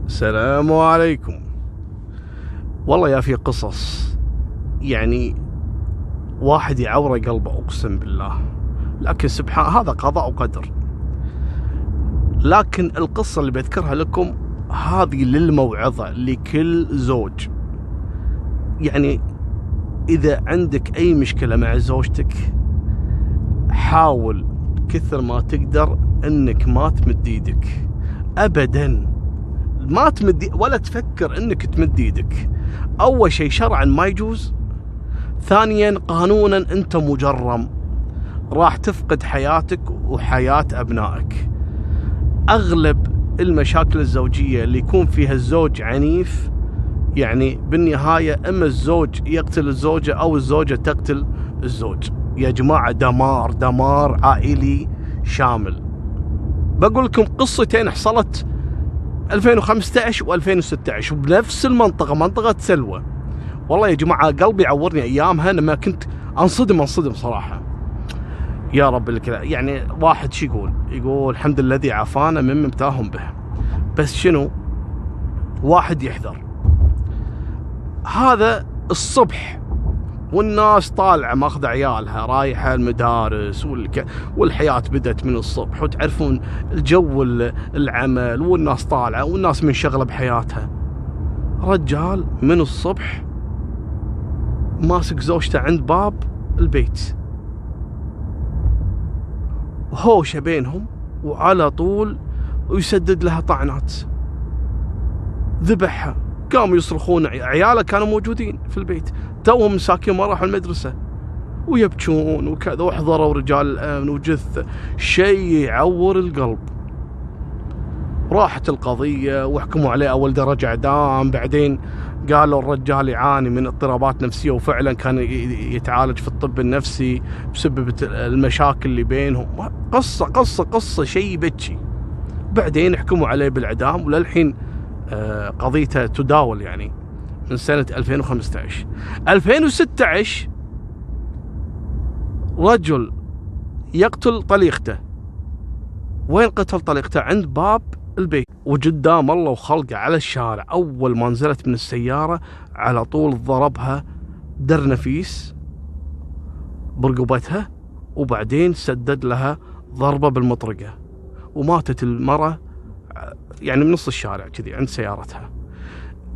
السلام عليكم. والله يا في قصص يعني واحد يعور قلبه اقسم بالله، لكن سبحان هذا قضاء وقدر. لكن القصة اللي بذكرها لكم هذه للموعظة لكل زوج. يعني إذا عندك أي مشكلة مع زوجتك حاول كثر ما تقدر أنك ما تمد ايدك أبدا، ما تمد ولا تفكر أنك تمد ايدك. أول شيء شرعا ما يجوز، ثانيا قانونا أنت مجرم، راح تفقد حياتك وحياة أبنائك. أغلب المشاكل الزوجية اللي يكون فيها الزوج عنيف يعني بالنهاية إما الزوج يقتل الزوجة أو الزوجة تقتل الزوج. يا جماعة دمار دمار عائلي شامل. بقول لكم قصتين حصلت 2015 و2016 وبنفس المنطقة، منطقة سلوى. والله يا جماعة قلبي يعورني أيامها لما كنت أنصدم صراحة. يا رب الكلام. يعني واحد شو يقول الحمد لله الذي عافانا ممن ابتلاهم به. بس شنو واحد يحذر، هذا الصبح والناس طالعة ماخذ عيالها رايحة المدارس والحياة بدأت من الصبح، وتعرفون الجو العمل والناس طالعة والناس منشغلة بحياتها. رجال من الصبح ماسك زوجته عند باب البيت، وهوشة بينهم وعلى طول ويسدد لها طعنات، ذبحها. قاموا يصرخون، عياله كانوا موجودين في البيت توهم مساكين ما راحوا المدرسة ويبكون وكذا، وحضروا رجال الأمن وجثة. شيء يعور القلب. راحت القضية وحكموا عليه أول درجة إعدام، بعدين قالوا الرجال يعاني من اضطرابات نفسية، وفعلا كان يتعالج في الطب النفسي بسبب المشاكل اللي بينهم. قصة شيء يبكي. بعدين حكموا عليه بالإعدام، وللحين قضيته تداول يعني من سنة 2015. 2016 رجل يقتل طليقته. وين قتل طليقته؟ عند باب البيت وقدام الله وخلقه على الشارع. أول ما نزلت من السيارة على طول ضربها در نفيس برقبتها، وبعدين سدد لها ضربة بالمطرقة، وماتت المرأة يعني من نص الشارع كذي عند سيارتها.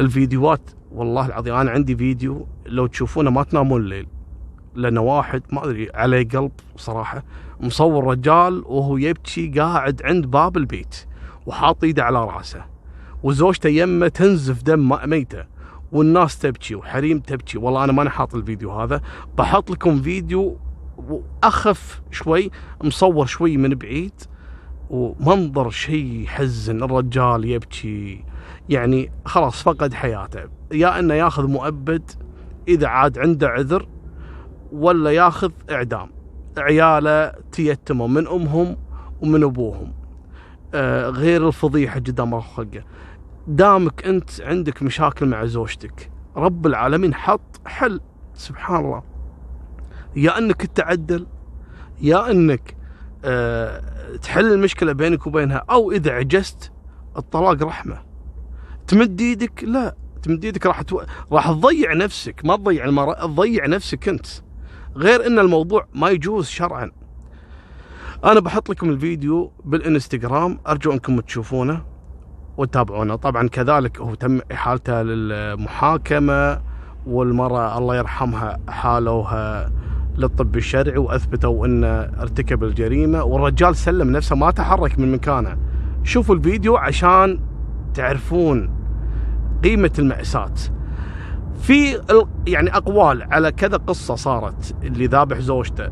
الفيديوهات والله العظيم أنا عندي فيديو لو تشوفونه ما تنامون الليل، لأنه واحد ما أدري عليه قلب صراحة مصور رجال وهو يبكي قاعد عند باب البيت وحاط ايده على راسه، وزوجته يمه تنزف دم ميته، والناس تبكي وحريم تبكي. والله أنا ما حاط الفيديو هذا، بحط لكم فيديو أخف شوي مصور شوي من بعيد، ومنظر شيء يحزن. الرجال يبكي يعني خلاص فقد حياته، يا انه ياخذ مؤبد اذا عاد عنده عذر، ولا ياخذ اعدام. عياله تيتموا من امهم ومن ابوهم، غير الفضيحه قدام خلقه. دامك انت عندك مشاكل مع زوجتك رب العالمين حط حل سبحان الله، يا انك تتعدل، يا انك تحل المشكلة بينك وبينها، أو إذا عجزت الطلاق رحمة. تمد ايدك لا، تمد ايدك راح تضيع نفسك، ما تضيع المرأة، تضيع نفسك أنت. غير إن الموضوع ما يجوز شرعا. أنا بحط لكم الفيديو بالإنستغرام، أرجو أنكم تشوفونه وتتابعونه. طبعا كذلك هو تم إحالته للمحاكمة، والمرأة الله يرحمها حالوها للطب الشرعي وأثبتوا أنه ارتكب الجريمة، والرجال سلم نفسه ما تحرك من مكانه. شوفوا الفيديو عشان تعرفون قيمة المأساة. في يعني أقوال على كذا قصة صارت، اللي ذابح زوجته،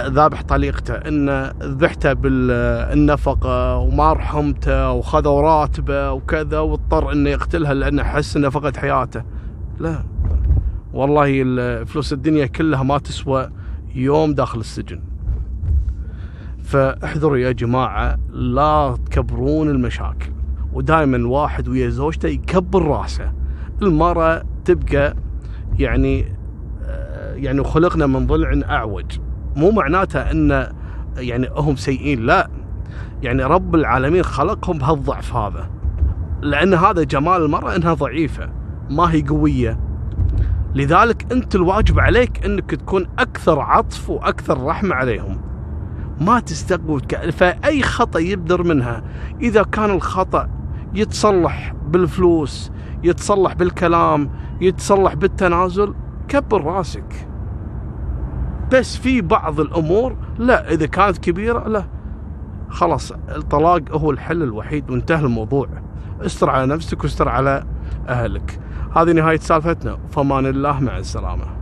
ذابح طليقته، إنه ذبحته بالنفقة وما رحمته وخذوا راتبه وكذا، واضطر إنه يقتلها لأنه حس إنه فقد حياته. لا والله فلوس الدنيا كلها ما تسوى يوم داخل السجن. فاحذروا يا جماعة، لا تكبرون المشاكل، ودائما واحد ويا زوجته يكبر راسه. المرأة تبقى يعني خلقنا من ضلع أعوج، مو معناتها أن يعني هم سيئين، لا، يعني رب العالمين خلقهم بهالضعف هذا. لأن هذا جمال المرأة، إنها ضعيفة ما هي قوية. لذلك أنت الواجب عليك أنك تكون أكثر عطف وأكثر رحمة عليهم، ما تستقوي. فأي خطأ يبدر منها، إذا كان الخطأ يتصلح بالفلوس، يتصلح بالكلام، يتصلح بالتنازل، كبر راسك. بس في بعض الأمور لا، إذا كانت كبيرة لا، خلاص الطلاق هو الحل الوحيد وانتهى الموضوع. استر على نفسك واستر على أهلك. هذه نهاية سالفتنا، فمان الله، مع السلامة.